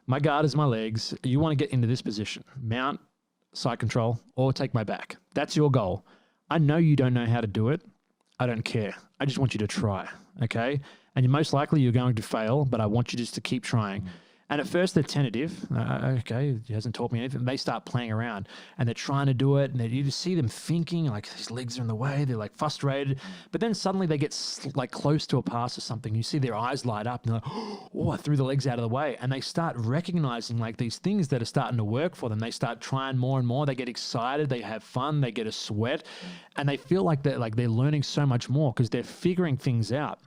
My guard is my legs. You want to get into this position, mount, side control, or take my back. That's your goal. I know you don't know how to do it. I don't care. I just want you to try, okay? And most likely you're going to fail, but I want you just to keep trying. And at first they're tentative. Okay, he hasn't taught me anything. They start playing around and they're trying to do it. And you just see them thinking like his legs are in the way. They're like frustrated. But then suddenly they get like close to a pass or something. You see their eyes light up and they're like, oh, I threw the legs out of the way. And they start recognizing like these things that are starting to work for them. They start trying more and more. They get excited. They have fun. They get a sweat. And they feel like they're learning so much more because they're figuring things out.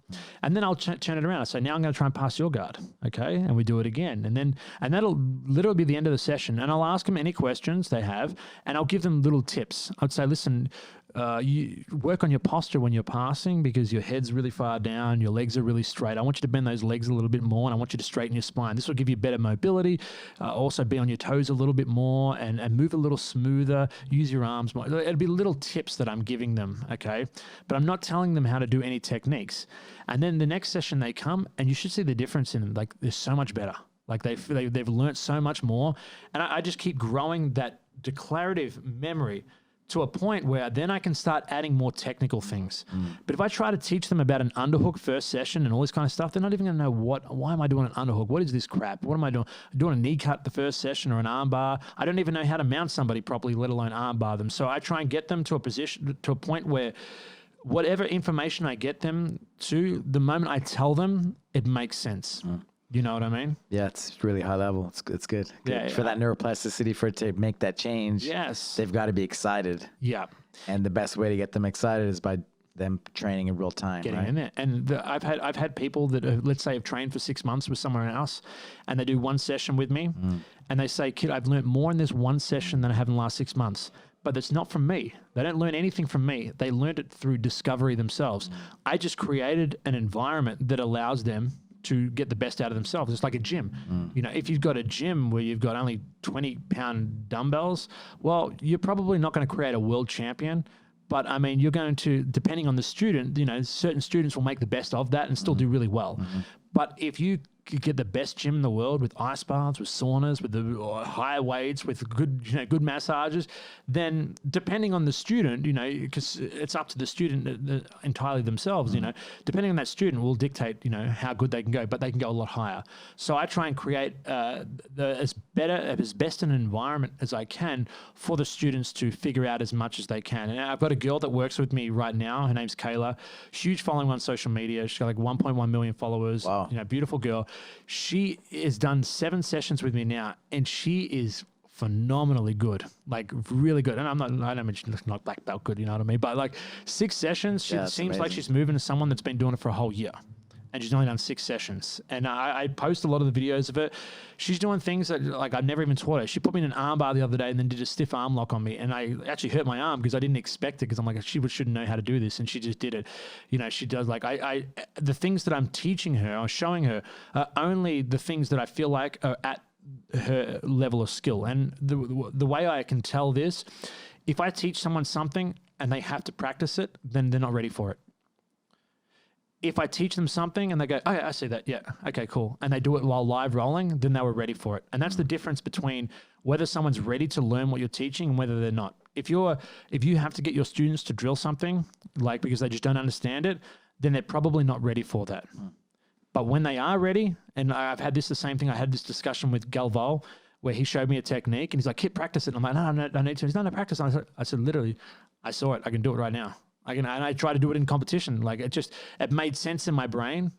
And then I'll turn it around. I say, now I'm going to try and pass your guard. Okay. And we do it again. And that'll literally be the end of the session. And I'll ask them any questions they have, and I'll give them little tips. I'd say, listen, you work on your posture when you're passing because your head's really far down, your legs are really straight. I want you to bend those legs a little bit more, and I want you to straighten your spine. This will give you better mobility. Also be on your toes a little bit more and move a little smoother. Use your arms more. It'll be little tips that I'm giving them, okay? But I'm not telling them how to do any techniques. And then the next session they come, and you should see the difference in them. Like, they're so much better. Like they've learned so much more. And I just keep growing that declarative memory to a point where then I can start adding more technical things. But if I try to teach them about an underhook first session and all this kind of stuff, they're not even going to know why am I doing an underhook? What is this crap? What am I doing? Doing a knee cut the first session or an arm bar? I don't even know how to mount somebody properly, let alone arm bar them. So I try and get them to a point where whatever information I get them to, the moment I tell them, it makes sense. You know what I mean? Yeah, it's really high level. It's good. Yeah, for that neuroplasticity, for it to make that change. Yes. They've got to be excited. Yeah. And the best way to get them excited is by them training in real time. Getting in there. And I've had people that let's say have trained for 6 months with somewhere else, and they do one session with me, and they say, "Kid, I've learned more in this one session than I have in the last 6 months." But it's not from me. They don't learn anything from me. They learned it through discovery themselves. I just created an environment that allows them to get the best out of themselves. It's like a gym. You know, if you've got a gym where you've got only 20-pound dumbbells, well, you're probably not going to create a world champion. But I mean, you're going to, depending on the student, you know, certain students will make the best of that and still do really well. But if you could get the best gym in the world with ice baths, with saunas, with the higher weights, with good, good massages, then depending on the student, you know, because it's up to the student entirely themselves, you know, depending on that student will dictate, you know, how good they can go, but they can go a lot higher. So I try and create as best an environment as I can for the students to figure out as much as they can. And I've got a girl that works with me right now. Her name's Kayla. Huge following on social media. She's got like 1.1 million followers. Wow. You know, beautiful girl. She has done 7 sessions with me now, and she is phenomenally good, like really good. And I don't mention not black belt good, you know what I mean? But like 6 sessions, she seems like she's moving to someone that's been doing it for a whole year. And she's only done 6 sessions. And I post a lot of the videos of it. She's doing things that like I've never even taught her. She put me in an arm bar the other day and then did a stiff arm lock on me. And I actually hurt my arm because I didn't expect it because I'm like, she shouldn't know how to do this. And she just did it. You know, she does like, the things that I'm teaching her or showing her are only the things that I feel like are at her level of skill. And the way I can tell this, if I teach someone something and they have to practice it, then they're not ready for it. If I teach them something and they go, oh, yeah, I see that. Yeah. Okay, cool. And they do it while live rolling, then they were ready for it. And that's the difference between whether someone's ready to learn what you're teaching and whether they're not. If you have to get your students to drill something, like because they just don't understand it, then they're probably not ready for that. But when they are ready, and I've had the same thing. I had this discussion with Galval where he showed me a technique and he's like, "Kid, practice it." And I'm like, no, I need to. He's not, no, practice. I said, literally, I saw it. I can do it right now. And I try to do it in competition. Like it made sense in my brain.